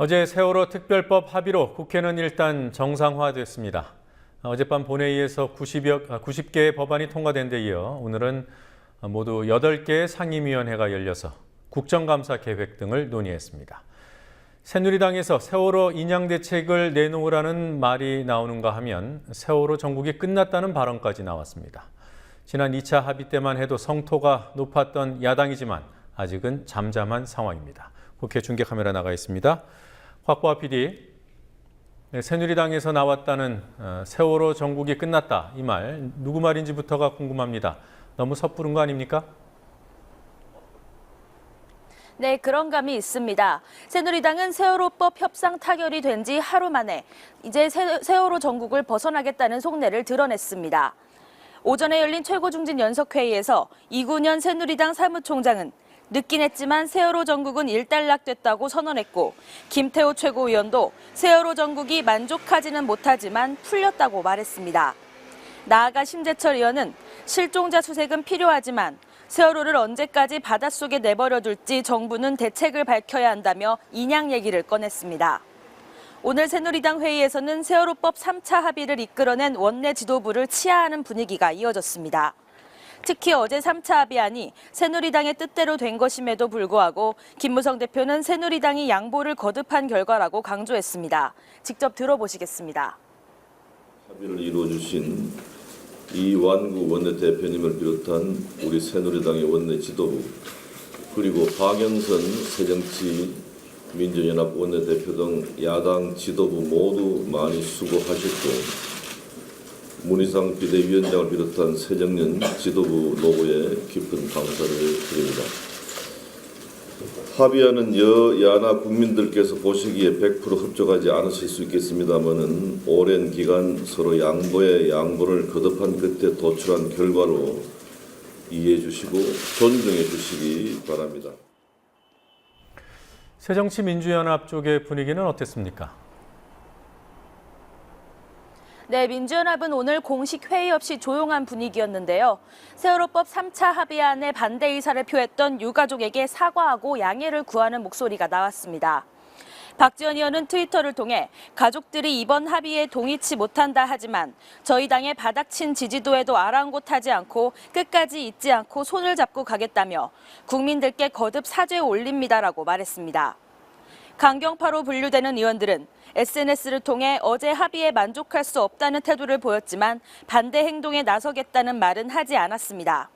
어제 세월호 특별법 합의로 국회는 일단 정상화됐습니다. 어젯밤 본회의에서 90개의 법안이 통과된 데 이어 오늘은 모두 8개의 상임위원회가 열려서 국정감사 계획 등을 논의했습니다. 새누리당에서 세월호 인양 대책을 내놓으라는 말이 나오는가 하면 세월호 정국이 끝났다는 발언까지 나왔습니다. 지난 2차 합의 때만 해도 성토가 높았던 야당이지만 아직은 잠잠한 상황입니다. 국회 중계카메라 나가 있습니다. 곽보아 PD, 새누리당에서 나왔다는 세월호 정국이 끝났다 이 말 누구 말인지부터가 궁금합니다. 너무 섣부른 거 아닙니까? 네, 그런 감이 있습니다. 새누리당은 세월호법 협상 타결이 된 지 하루 만에 이제 세월호 정국을 벗어나겠다는 속내를 드러냈습니다. 오전에 열린 최고중진연석회의에서 이군현 새누리당 사무총장은 늦긴 했지만 세월호 정국은 일단락됐다고 선언했고, 김태호 최고위원도 세월호 정국이 만족하지는 못하지만 풀렸다고 말했습니다. 나아가 심재철 의원은 실종자 수색은 필요하지만 세월호를 언제까지 바닷속에 내버려둘지 정부는 대책을 밝혀야 한다며 인양 얘기를 꺼냈습니다. 오늘 새누리당 회의에서는 세월호법 3차 합의를 이끌어낸 원내 지도부를 치하하는 분위기가 이어졌습니다. 특히 어제 3차 합의안이 새누리당의 뜻대로 된 것임에도 불구하고 김무성 대표는 새누리당이 양보를 거듭한 결과라고 강조했습니다. 직접 들어보시겠습니다. 합의를 이루어주신 이완구 원내대표님을 비롯한 우리 새누리당의 원내 지도부, 그리고 박영선 새정치민주연합 원내대표 등 야당 지도부 모두 많이 수고하셨고, 문희상 비대위원장을 비롯한 새정년 지도부 노고에 깊은 감사를 드립니다. 합의안은 여야나 국민들께서 보시기에 100% 흡족하지 않으실 수 있겠습니다마는 오랜 기간 서로 양보에 양보를 거듭한 끝에 도출한 결과로 이해해 주시고 존중해 주시기 바랍니다. 새정치민주연합 쪽의 분위기는 어땠습니까? 네, 민주연합은 오늘 공식 회의 없이 조용한 분위기였는데요. 세월호법 3차 합의안에 반대 의사를 표했던 유가족에게 사과하고 양해를 구하는 목소리가 나왔습니다. 박지원 의원은 트위터를 통해 가족들이 이번 합의에 동의치 못한다 하지만 저희 당의 바닥친 지지도에도 아랑곳하지 않고 끝까지 잊지 않고 손을 잡고 가겠다며 국민들께 거듭 사죄 올립니다라고 말했습니다. 강경파로 분류되는 의원들은 SNS를 통해 어제 합의에 만족할 수 없다는 태도를 보였지만 반대 행동에 나서겠다는 말은 하지 않았습니다.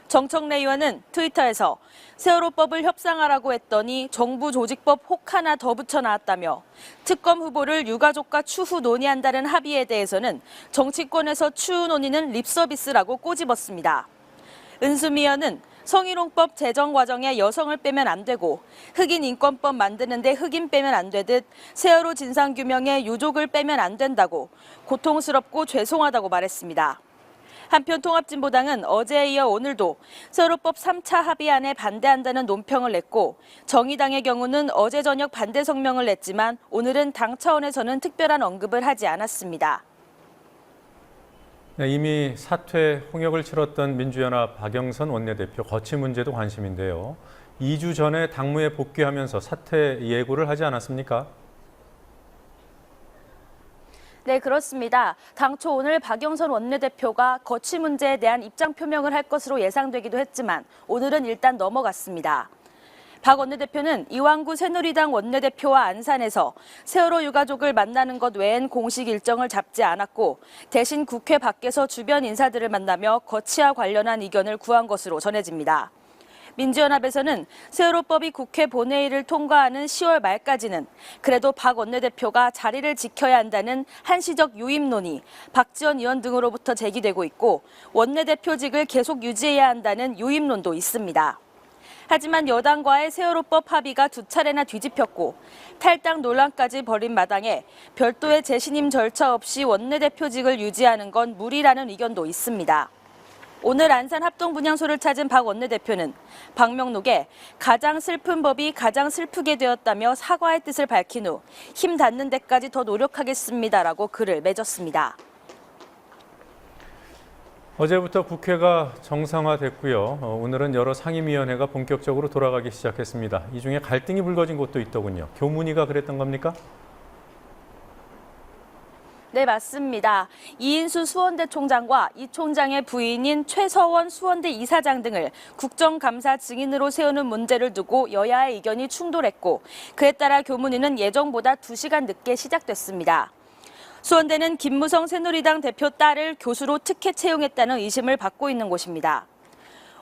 정청래 의원은 트위터에서 세월호법을 협상하라고 했더니 정부 조직법 혹 하나 더 붙여 나왔다며 특검 후보를 유가족과 추후 논의한다는 합의에 대해서는 정치권에서 추후 논의는 립서비스라고 꼬집었습니다. 은수미 의원은 성희롱법 제정 과정에 여성을 빼면 안 되고 흑인 인권법 만드는데 흑인 빼면 안 되듯 세월호 진상규명에 유족을 빼면 안 된다고 고통스럽고 죄송하다고 말했습니다. 한편 통합진보당은 어제에 이어 오늘도 세월호법 3차 합의안에 반대한다는 논평을 냈고 정의당의 경우는 어제 저녁 반대 성명을 냈지만 오늘은 당 차원에서는 특별한 언급을 하지 않았습니다. 네, 이미 사퇴 홍역을 치렀던 민주연합 박영선 원내대표 거취 문제도 관심인데요. 2주 전에 당무에 복귀하면서 사퇴 예고를 하지 않았습니까? 네, 그렇습니다. 당초 오늘 박영선 원내대표가 거취 문제에 대한 입장 표명을 할 것으로 예상되기도 했지만 오늘은 일단 넘어갔습니다. 박 원내대표는 이완구 새누리당 원내대표와 안산에서 세월호 유가족을 만나는 것 외엔 공식 일정을 잡지 않았고 대신 국회 밖에서 주변 인사들을 만나며 거취와 관련한 의견을 구한 것으로 전해집니다. 민주연합에서는 세월호법이 국회 본회의를 통과하는 10월 말까지는 그래도 박 원내대표가 자리를 지켜야 한다는 한시적 유임 논의, 박지원 의원 등으로부터 제기되고 있고 원내대표직을 계속 유지해야 한다는 유임론도 있습니다. 하지만 여당과의 세월호법 합의가 두 차례나 뒤집혔고 탈당 논란까지 벌인 마당에 별도의 재신임 절차 없이 원내대표직을 유지하는 건 무리라는 의견도 있습니다. 오늘 안산 합동분향소를 찾은 박 원내대표는 방명록에 가장 슬픈 법이 가장 슬프게 되었다며 사과의 뜻을 밝힌 후 힘 닿는 데까지 더 노력하겠습니다라고 글을 맺었습니다. 어제부터 국회가 정상화됐고요. 오늘은 여러 상임위원회가 본격적으로 돌아가기 시작했습니다. 이 중에 갈등이 불거진 곳도 있더군요. 교문위가 그랬던 겁니까? 네, 맞습니다. 이인수 수원대 총장과 이 총장의 부인인 최서원 수원대 이사장 등을 국정감사 증인으로 세우는 문제를 두고 여야의 의견이 충돌했고, 그에 따라 교문위는 예정보다 2시간 늦게 시작됐습니다. 수원대는 김무성 새누리당 대표 딸을 교수로 특혜 채용했다는 의심을 받고 있는 곳입니다.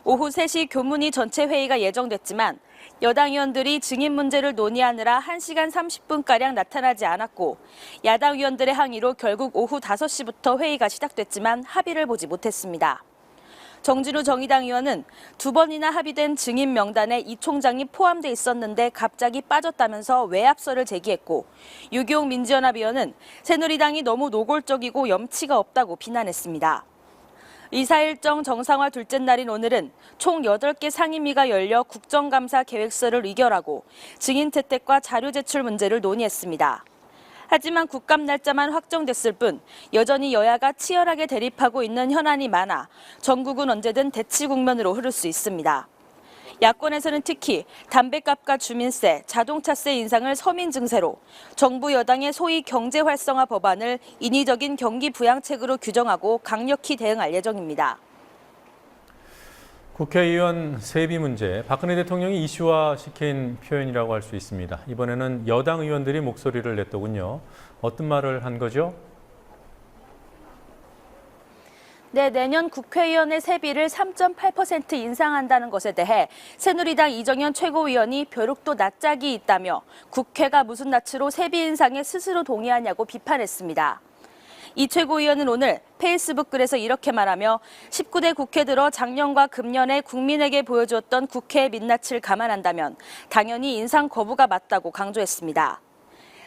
오후 3시 교문위 전체 회의가 예정됐지만 여당 의원들이 증인 문제를 논의하느라 1시간 30분가량 나타나지 않았고, 야당 의원들의 항의로 결국 오후 5시부터 회의가 시작됐지만 합의를 보지 못했습니다. 정진우 정의당 의원은 2번이나 합의된 증인 명단에 이 총장이 포함돼 있었는데 갑자기 빠졌다면서 외압설을 제기했고, 유기용 민주연합 의원은 새누리당이 너무 노골적이고 염치가 없다고 비난했습니다. 이사 일정 정상화 둘째 날인 오늘은 총 8개 상임위가 열려 국정감사 계획서를 의결하고 증인 채택과 자료 제출 문제를 논의했습니다. 하지만 국감 날짜만 확정됐을 뿐 여전히 여야가 치열하게 대립하고 있는 현안이 많아 전국은 언제든 대치 국면으로 흐를 수 있습니다. 야권에서는 특히 담배값과 주민세, 자동차세 인상을 서민 증세로, 정부 여당의 소위 경제 활성화 법안을 인위적인 경기 부양책으로 규정하고 강력히 대응할 예정입니다. 국회의원 세비 문제, 박근혜 대통령이 이슈화시킨 표현이라고 할 수 있습니다. 이번에는 여당 의원들이 목소리를 냈더군요. 어떤 말을 한 거죠? 네, 내년 국회의원의 세비를 3.8% 인상한다는 것에 대해 새누리당 이정현 최고위원이 벼룩도 낯짝이 있다며 국회가 무슨 낯으로 세비 인상에 스스로 동의하냐고 비판했습니다. 이 최고위원은 오늘 페이스북 글에서 이렇게 말하며 19대 국회 들어 작년과 금년에 국민에게 보여주었던 국회의 민낯을 감안한다면 당연히 인상 거부가 맞다고 강조했습니다.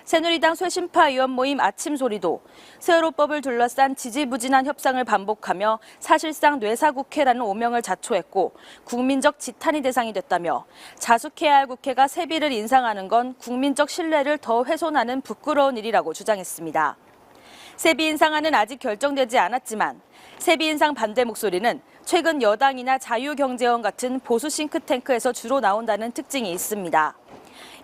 새누리당 쇄신파 의원 모임 아침 소리도 세월호법을 둘러싼 지지부진한 협상을 반복하며 사실상 뇌사국회라는 오명을 자초했고 국민적 지탄이 대상이 됐다며 자숙해야 할 국회가 세비를 인상하는 건 국민적 신뢰를 더 훼손하는 부끄러운 일이라고 주장했습니다. 세비 인상안은 아직 결정되지 않았지만 세비 인상 반대 목소리는 최근 여당이나 자유경제원 같은 보수 싱크탱크에서 주로 나온다는 특징이 있습니다.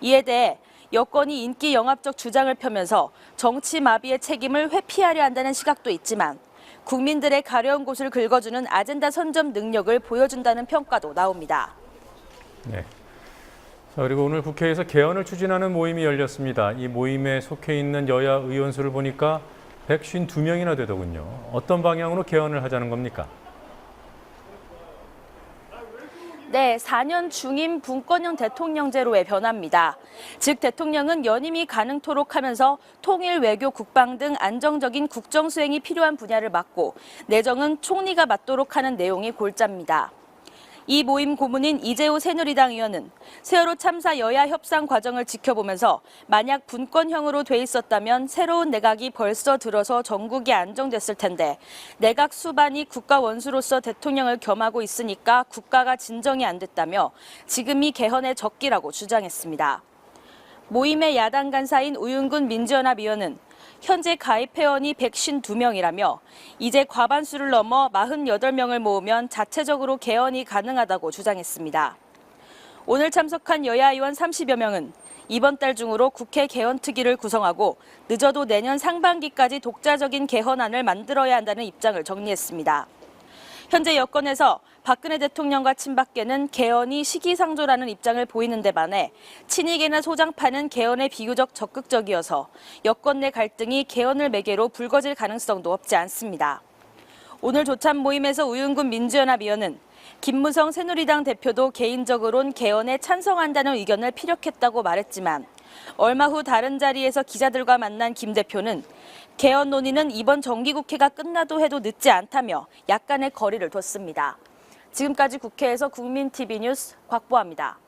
이에 대해 여권이 인기 영합적 주장을 펴면서 정치 마비의 책임을 회피하려 한다는 시각도 있지만 국민들의 가려운 곳을 긁어주는 아젠다 선점 능력을 보여준다는 평가도 나옵니다. 네. 자, 그리고 오늘 국회에서 개헌을 추진하는 모임이 열렸습니다. 이 모임에 속해 있는 여야 의원 수를 보니까 152명이나 되더군요. 어떤 방향으로 개헌을 하자는 겁니까? 네, 4년 중임 분권형 대통령제로의 변화입니다. 즉 대통령은 연임이 가능토록 하면서 통일, 외교, 국방 등 안정적인 국정 수행이 필요한 분야를 맡고 내정은 총리가 맡도록 하는 내용이 골자입니다. 이 모임 고문인 이재호 새누리당 의원은 세월호 참사 여야 협상 과정을 지켜보면서 만약 분권형으로 돼 있었다면 새로운 내각이 벌써 들어서 전국이 안정됐을 텐데 내각 수반이 국가 원수로서 대통령을 겸하고 있으니까 국가가 진정이 안 됐다며 지금이 개헌의 적기라고 주장했습니다. 모임의 야당 간사인 우윤근 민주연합 의원은 현재 가입 회원이 152명이라며 이제 과반수를 넘어 48명을 모으면 자체적으로 개헌이 가능하다고 주장했습니다. 오늘 참석한 여야 의원 30여 명은 이번 달 중으로 국회 개헌특위를 구성하고 늦어도 내년 상반기까지 독자적인 개헌안을 만들어야 한다는 입장을 정리했습니다. 현재 여권에서 박근혜 대통령과 친박계는 개헌이 시기상조라는 입장을 보이는 데 반해 친이계나 소장파는 개헌에 비교적 적극적이어서 여권 내 갈등이 개헌을 매개로 불거질 가능성도 없지 않습니다. 오늘 조참 모임에서 우윤근 민주연합 의원은 김무성 새누리당 대표도 개인적으론 개헌에 찬성한다는 의견을 피력했다고 말했지만 얼마 후 다른 자리에서 기자들과 만난 김 대표는 개헌 논의는 이번 정기국회가 끝나도 해도 늦지 않다며 약간의 거리를 뒀습니다. 지금까지 국회에서 국민TV 뉴스 곽보아입니다.